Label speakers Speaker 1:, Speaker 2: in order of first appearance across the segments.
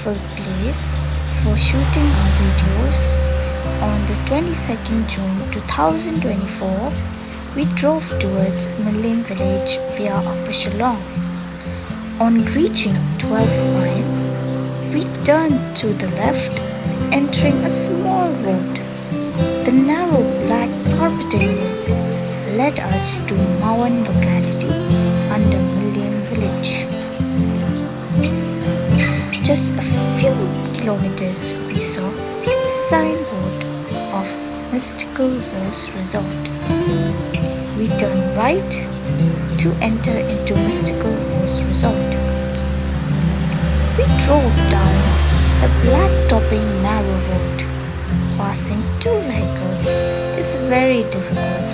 Speaker 1: beautiful place for shooting our videos. On the 22nd June 2024, we drove towards Mylliem village via Upper Shillong. On reaching 12 mile, we turned to the left, entering a small road. The narrow black carpeting road led us to Mawan locality under Mylliem village. Just a few kilometers we saw the signboard of Mystical Rose Resort. We turned right to enter into Mystical Rose Resort. We drove down a black-topping narrow road. Passing two vehicles is very difficult.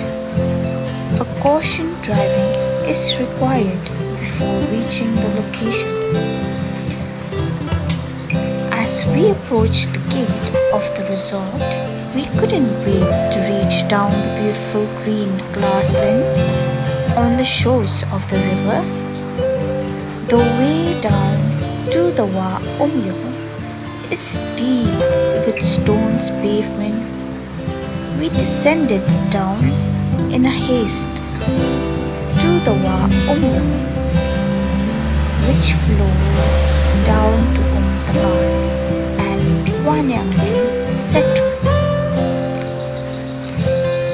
Speaker 1: A caution driving is required before reaching the location. As we approached the gate of the resort, we couldn't wait to reach down the beautiful green grassland on the shores of the river. The way down to the Umiew is steep with stones pavement. We descended down in a haste to the Umiew, which flows down to umtyngar and wahniangleng, etc.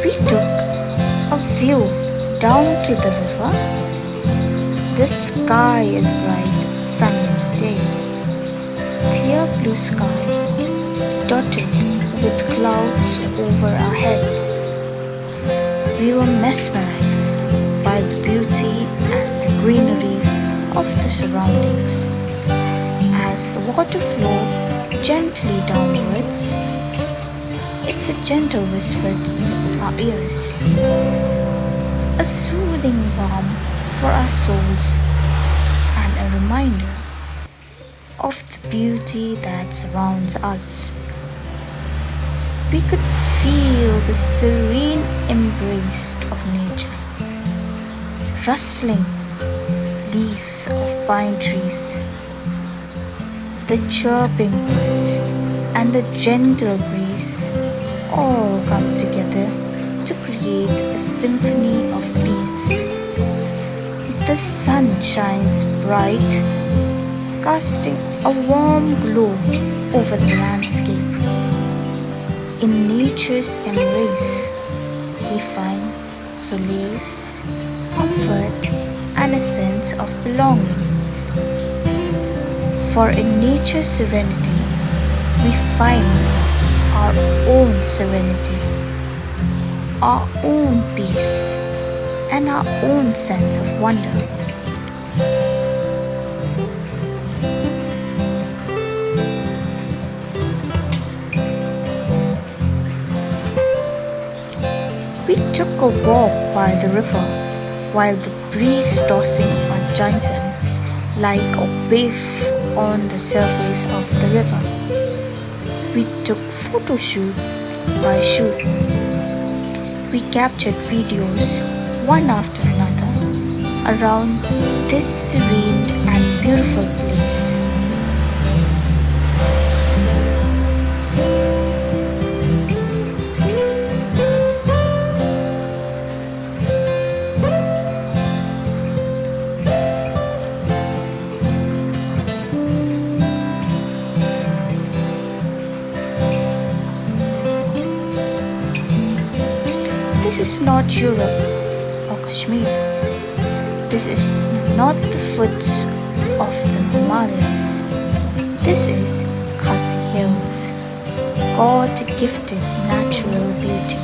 Speaker 1: We took a view down to the river. The sky is bright, sunny day. Clear blue sky, dotted with clouds over our head. We were mesmerized by the beauty and the greenery of the surroundings. As the water flowed gently downwards, it's a gentle whisper in our ears, a soothing balm for our souls, and a reminder of the beauty that surrounds us. We could feel the serene embrace of nature, rustling leaves of pine trees, the chirping birds, and the gentle breeze all come together to create a symphony of peace. The sun shines bright, casting a warm glow over the landscape. In nature's embrace, we find solace, comfort, and a sense of belonging. For in nature's serenity, we find our own serenity, our own peace, and our own sense of wonder. We took a walk by the river while the breeze tossing on Jainsem like a wave on the surface of the river. We took photo shoot by shoot. We captured videos one after another around this serene and beautiful place. This is not Europe or Kashmir. This is not the foots of the Himalayas. This is Khasi hills, God-gifted natural beauty.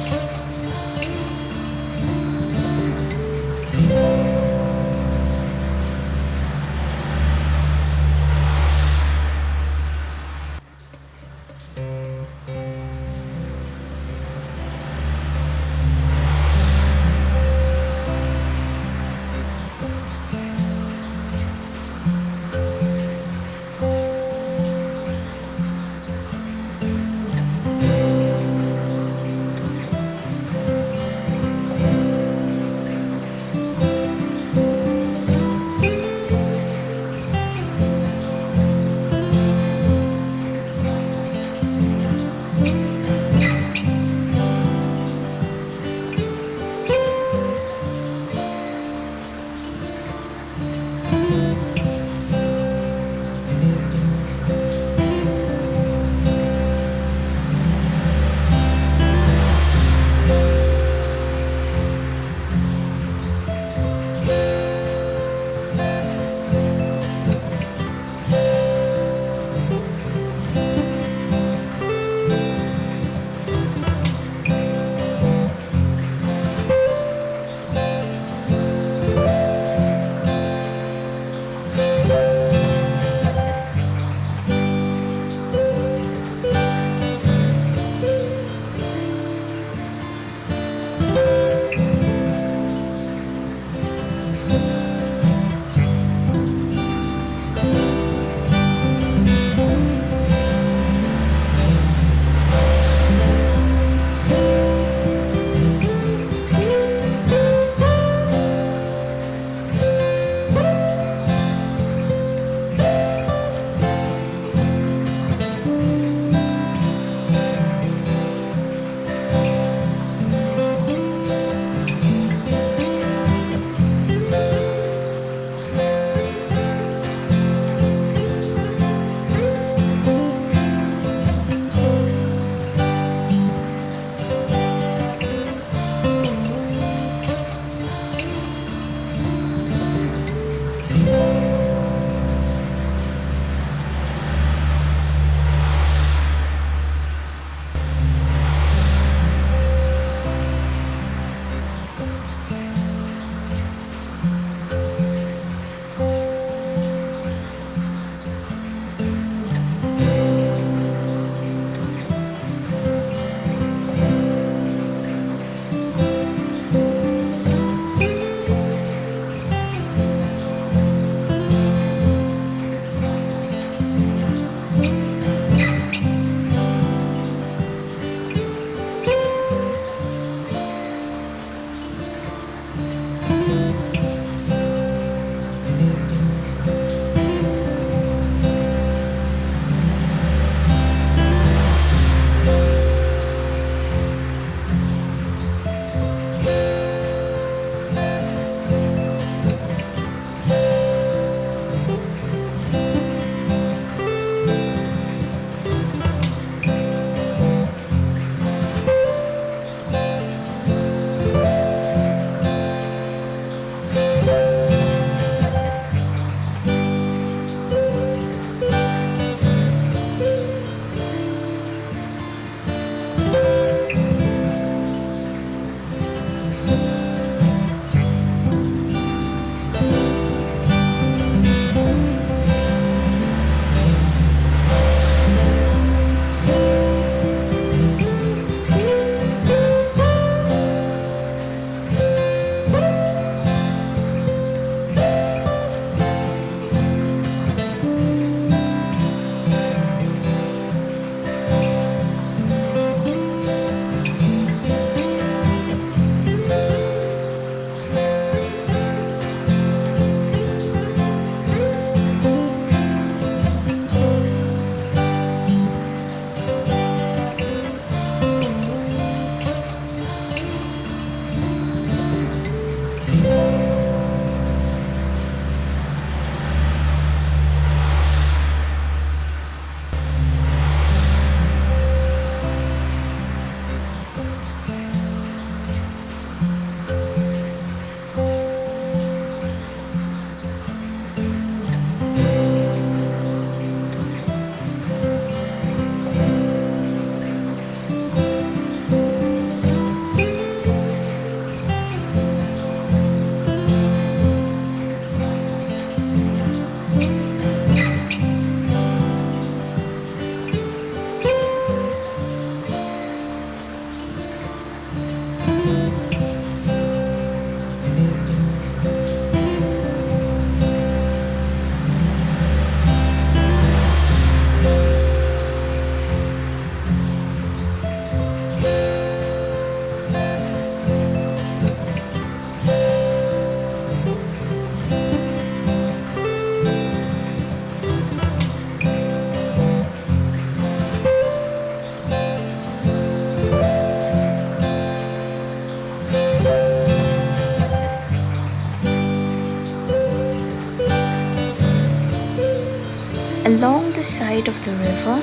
Speaker 1: Along the side of the river,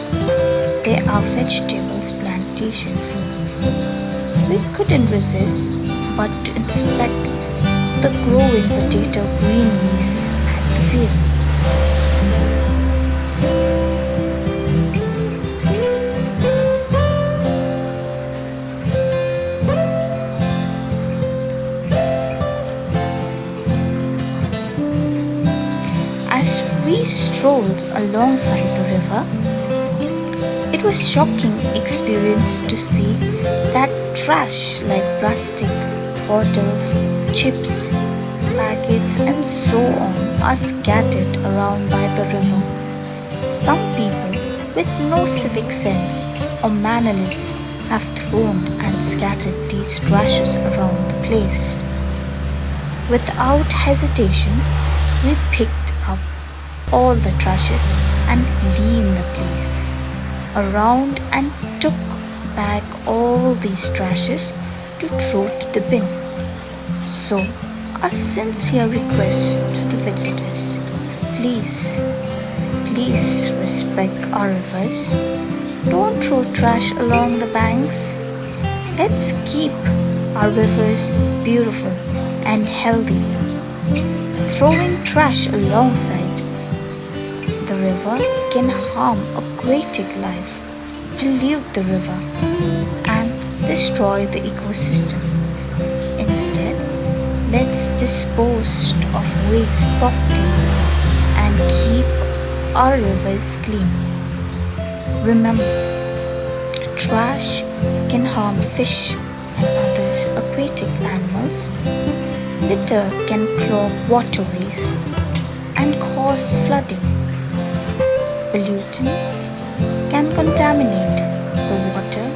Speaker 1: there are vegetables plantations. We couldn't resist but to inspect the growing potato green leaves at the field. As we strolled alongside the river, it was shocking experience to see that trash like plastic, bottles, chips, packets and so on are scattered around by the river. Some people with no civic sense or manners have thrown and scattered these trashes around the place. Without hesitation, we picked up all the trashes and cleaned the place around and took back all these trashes to throw to the bin. So, a sincere request to the visitors, please respect our rivers. Don't throw trash along the banks. Let's keep our rivers beautiful and healthy. Throwing trash alongside the river can harm aquatic life, pollute the river, and destroy the ecosystem. Instead, let's dispose of waste properly and keep our rivers clean. Remember, trash can harm fish and other aquatic animals. Litter can clog waterways and cause flooding. Pollutants can contaminate the water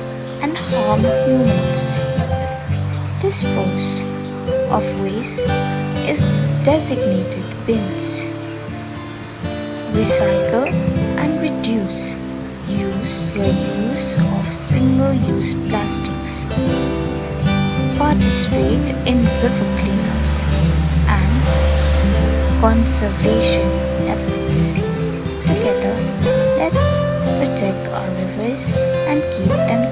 Speaker 1: and harm humans. Dispose of waste is designated bins. Recycle and reduce your use of single-use plastics. Participate in river cleanups and conservation efforts. Together, let's protect our rivers and keep them